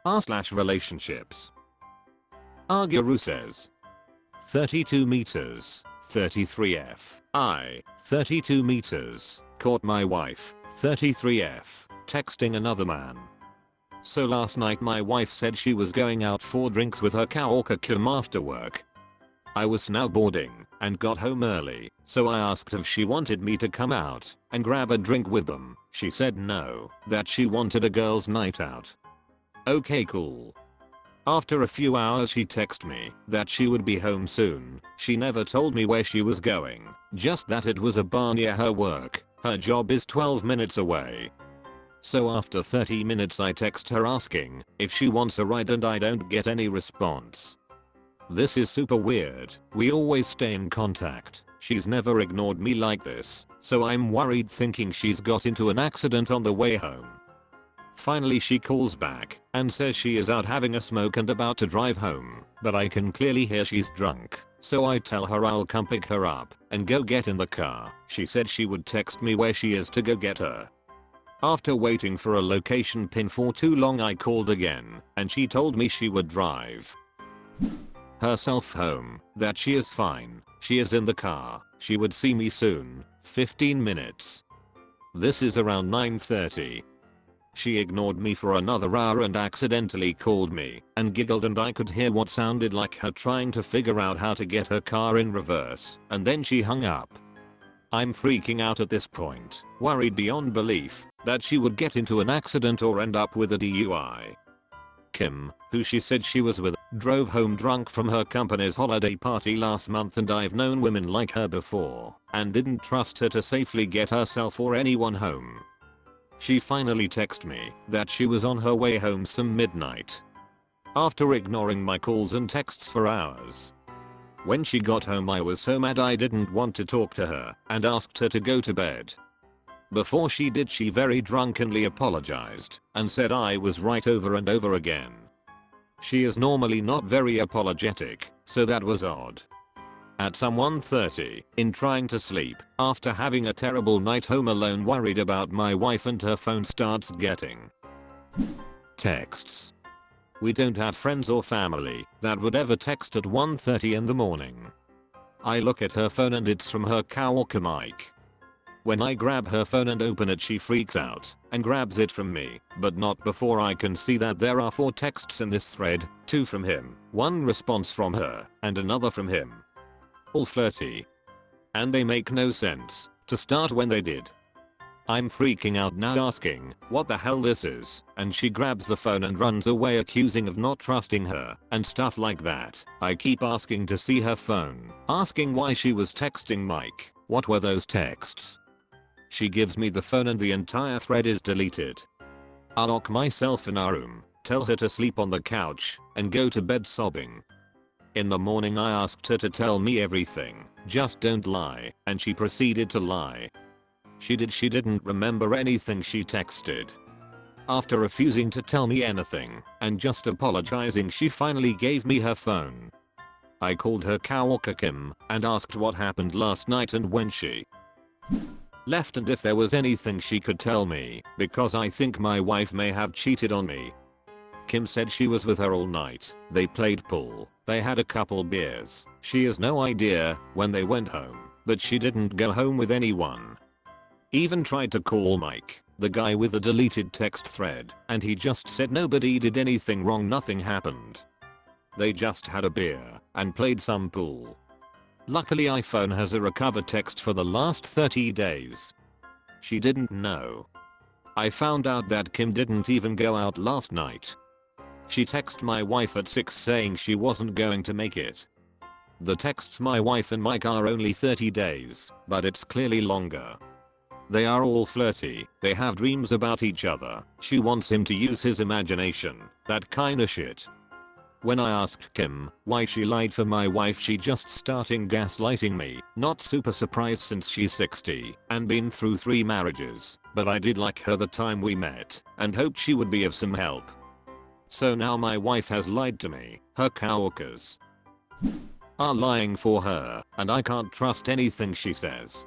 r/relationships. Aguru says 32 meters, 33F. I, 32 meters, caught my wife, 33F, texting another man. So last night my wife said she was going out for drinks with her coworker Kim after work. I was snowboarding and got home early, so I asked if she wanted me to come out and grab a drink with them. She said no, that she wanted a girls' night out. Okay, cool. After a few hours she texted me that she would be home soon. She never told me where she was going, just that it was a bar near her work. Her job is 12 minutes away. So after 30 minutes I text her asking if she wants a ride and I don't get any response. This is super weird. We always stay in contact. She's never ignored me like this, so I'm worried thinking she's got into an accident on the way home. Finally she calls back and says she is out having a smoke and about to drive home, but I can clearly hear she's drunk, so I tell her I'll come pick her up and go get in the car. She said she would text me where she is to go get her. After waiting for a location pin for too long I called again and she told me she would drive herself home, that she is fine, she is in the car, she would see me soon. 15 minutes. This is around 9:30. She ignored me for another hour and accidentally called me and giggled and I could hear what sounded like her trying to figure out how to get her car in reverse, and then she hung up. I'm freaking out at this point, worried beyond belief that she would get into an accident or end up with a DUI. Kim, who she said she was with, drove home drunk from her company's holiday party last month and I've known women like her before and didn't trust her to safely get herself or anyone home. She finally texted me that she was on her way home some midnight. After ignoring my calls and texts for hours. When she got home I was so mad I didn't want to talk to her and asked her to go to bed. Before she did she very drunkenly apologized and said I was right over and over again. She is normally not very apologetic, so that was odd. At some 1:30, in trying to sleep, after having a terrible night home alone worried about my wife and her phone starts getting texts. We don't have friends or family that would ever text at 1:30 in the morning. I look at her phone and it's from her coworker Mike. When I grab her phone and open it she freaks out and grabs it from me, but not before I can see that there are 4 texts in this thread, 2 from him, 1 response from her, and another from him. All flirty. And they make no sense to start when they did. I'm freaking out now asking what the hell this is, and she grabs the phone and runs away accusing of not trusting her and stuff like that. I keep asking to see her phone, asking why she was texting Mike, what were those texts. She gives me the phone and the entire thread is deleted. I lock myself in our room, tell her to sleep on the couch, and go to bed sobbing. In the morning I asked her to tell me everything, just don't lie, and she proceeded to lie. She didn't remember anything she texted. After refusing to tell me anything, and just apologizing she finally gave me her phone. I called her coworker Kim, and asked what happened last night and when she left and if there was anything she could tell me, because I think my wife may have cheated on me. Kim said she was with her all night, they played pool, they had a couple beers, she has no idea when they went home, but she didn't go home with anyone. Even tried to call Mike, the guy with the deleted text thread, and he just said nobody did anything wrong, nothing happened. They just had a beer and played some pool. Luckily iPhone has a recovered text for the last 30 days. She didn't know. I found out that Kim didn't even go out last night. She texted my wife at 6 saying she wasn't going to make it. The texts my wife and Mike are only 30 days, but it's clearly longer. They are all flirty, they have dreams about each other, she wants him to use his imagination, that kinda shit. When I asked Kim why she lied for my wife she just starting gaslighting me, not super surprised since she's 60 and been through 3 marriages, but I did like her the time we met and hoped she would be of some help. So now my wife has lied to me, her coworkers are lying for her, and I can't trust anything she says.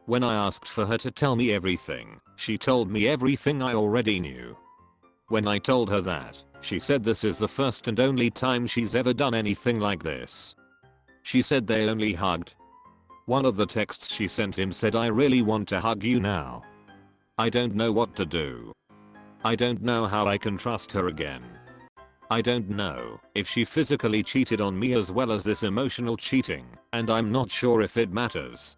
When I asked for her to tell me everything, she told me everything I already knew. When I told her that She said this is the first and only time she's ever done anything like this. She said they only hugged. One of the texts she sent him said, "I really want to hug you now. I don't know what to do. I don't know how I can trust her again. I don't know if she physically cheated on me as well as this emotional cheating, and I'm not sure if it matters.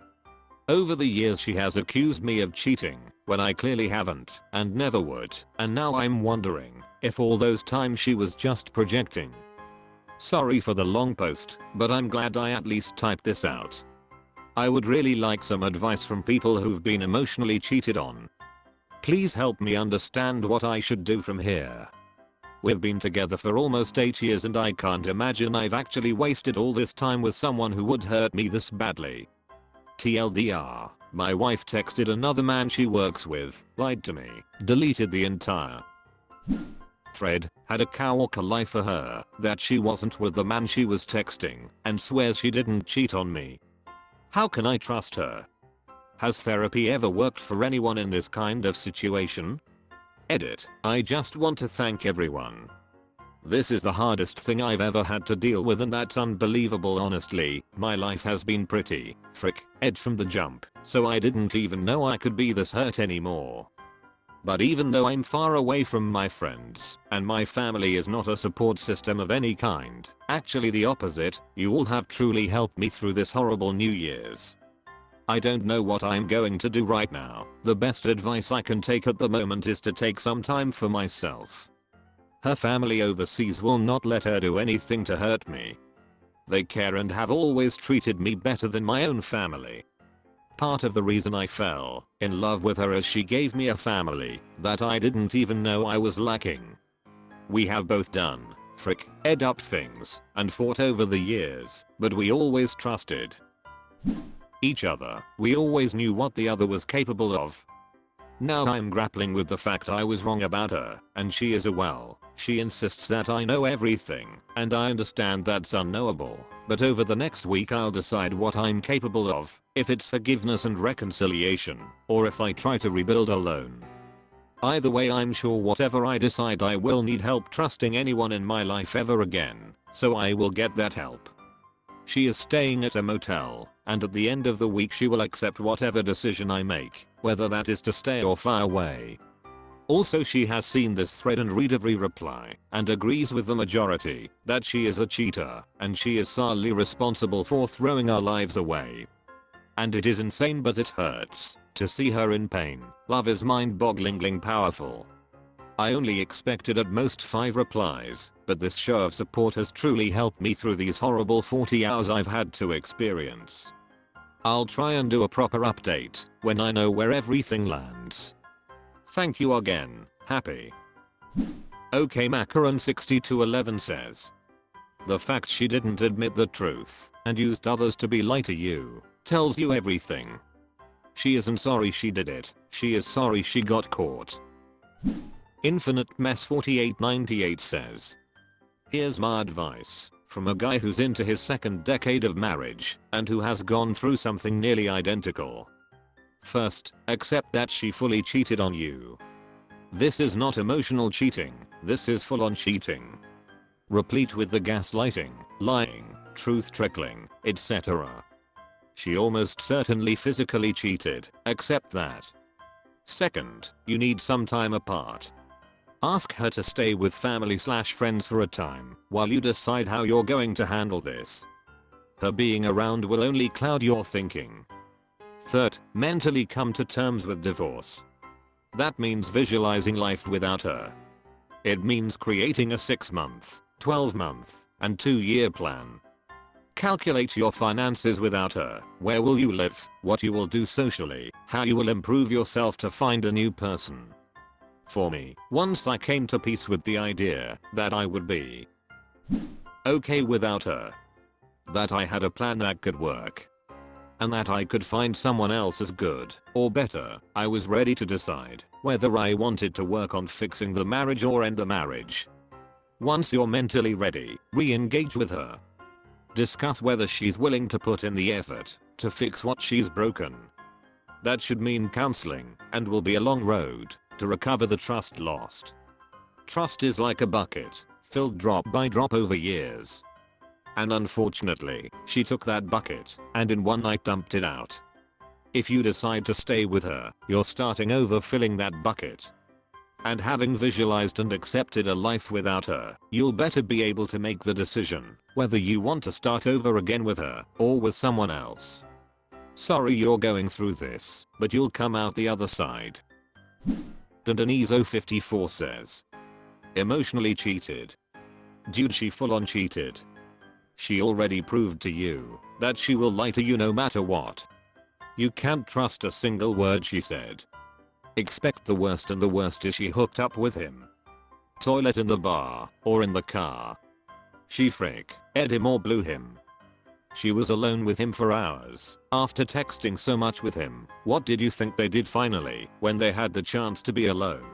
Over the years she has accused me of cheating when I clearly haven't and never would, and now I'm wondering if all those times she was just projecting." Sorry for the long post, but I'm glad I at least typed this out. I would really like some advice from people who've been emotionally cheated on. Please help me understand what I should do from here. We've been together for almost 8 years and I can't imagine I've actually wasted all this time with someone who would hurt me this badly. TLDR, my wife texted another man she works with, lied to me, deleted the entire thread, had a coworker lie for her that she wasn't with the man she was texting, and swears she didn't cheat on me. How can I trust her? Has therapy ever worked for anyone in this kind of situation? Edit. I just want to thank everyone. This is the hardest thing I've ever had to deal with, and that's unbelievable. Honestly, my life has been pretty ed from the jump, so I didn't even know I could be this hurt anymore. But even though I'm far away from my friends, and my family is not a support system of any kind, actually the opposite, you all have truly helped me through this horrible New Year's. I don't know what I'm going to do right now. The best advice I can take at the moment is to take some time for myself. Her family overseas will not let her do anything to hurt me. They care and have always treated me better than my own family. Part of the reason I fell in love with her is she gave me a family that I didn't even know I was lacking. We have both done ed up things and fought over the years, but we always trusted each other. We always knew what the other was capable of. Now I'm grappling with the fact I was wrong about her, and she is as well. She insists that I know everything, and I understand that's unknowable, but over the next week I'll decide what I'm capable of, if it's forgiveness and reconciliation, or if I try to rebuild alone. Either way, I'm sure whatever I decide I will need help trusting anyone in my life ever again, so I will get that help. She is staying at a motel, and at the end of the week she will accept whatever decision I make, whether that is to stay or fly away. Also, she has seen this thread and read every reply, and agrees with the majority that she is a cheater, and she is solely responsible for throwing our lives away. And it is insane, but it hurts to see her in pain. Love is mind-bogglingly powerful. I only expected at most 5 replies, but this show of support has truly helped me through these horrible 40 hours I've had to experience. I'll try and do a proper update when I know where everything lands. Thank you again. Happy. OK Macaron 6211 says, the fact she didn't admit the truth and used others to be lie to you tells you everything. She isn't sorry she did it, she is sorry she got caught. Infinite Mess 4898 says, here's my advice from a guy who's into his 2nd decade of marriage and who has gone through something nearly identical. First, accept that she fully cheated on you. This is not emotional cheating, this is full-on cheating. Replete with the gaslighting, lying, truth trickling, etc. She almost certainly physically cheated, accept that. Second, you need some time apart. Ask her to stay with family/friends for a time while you decide how you're going to handle this. Her being around will only cloud your thinking. Third, mentally come to terms with divorce. That means visualizing life without her. It means creating a 6-month, 12-month, and 2-year plan. Calculate your finances without her. Where will you live, what you will do socially, how you will improve yourself to find a new person. For me, once I came to peace with the idea that I would be okay without her, that I had a plan that could work, and that I could find someone else as good or better, I was ready to decide whether I wanted to work on fixing the marriage or end the marriage. Once you're mentally ready, re-engage with her. Discuss whether she's willing to put in the effort to fix what she's broken. That should mean counseling and will be a long road to recover the trust lost. Trust is like a bucket, filled drop by drop over years. And unfortunately, she took that bucket and in one night dumped it out. If you decide to stay with her, you're starting over filling that bucket. And having visualized and accepted a life without her, you'll better be able to make the decision whether you want to start over again with her or with someone else. Sorry you're going through this, but you'll come out the other side. Denizo54 says. Emotionally cheated. Dude, she full on cheated. She already proved to you that she will lie to you no matter what. You can't trust a single word she said. Expect the worst, and the worst is she hooked up with him. Toilet in the bar or in the car. She ed him or blew him. She was alone with him for hours after texting so much with him. What did you think they did finally when they had the chance to be alone?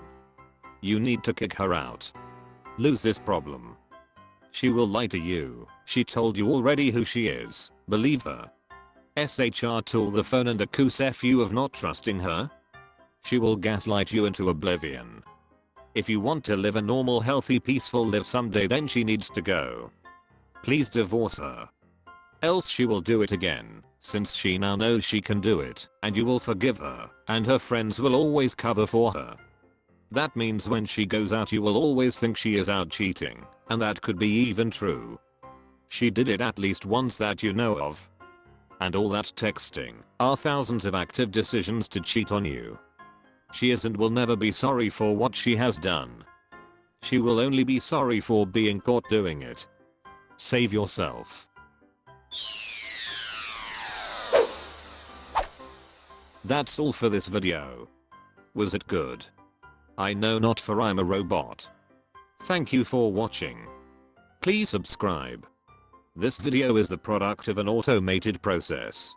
You need to kick her out. Lose this problem. She will lie to you. She told you already who she is. Believe her. SHR tool the phone and accuse you of not trusting her. She will gaslight you into oblivion. If you want to live a normal, healthy, peaceful life someday, then she needs to go. Please divorce her. Else she will do it again, since she now knows she can do it, and you will forgive her, and her friends will always cover for her. That means when she goes out you will always think she is out cheating, and that could be even true. She did it at least once that you know of. And all that texting are thousands of active decisions to cheat on you. She is and will never be sorry for what she has done. She will only be sorry for being caught doing it. Save yourself. That's all for this video. Was it good? I know not, for I'm a robot. Thank you for watching. Please subscribe. This video is the product of an automated process.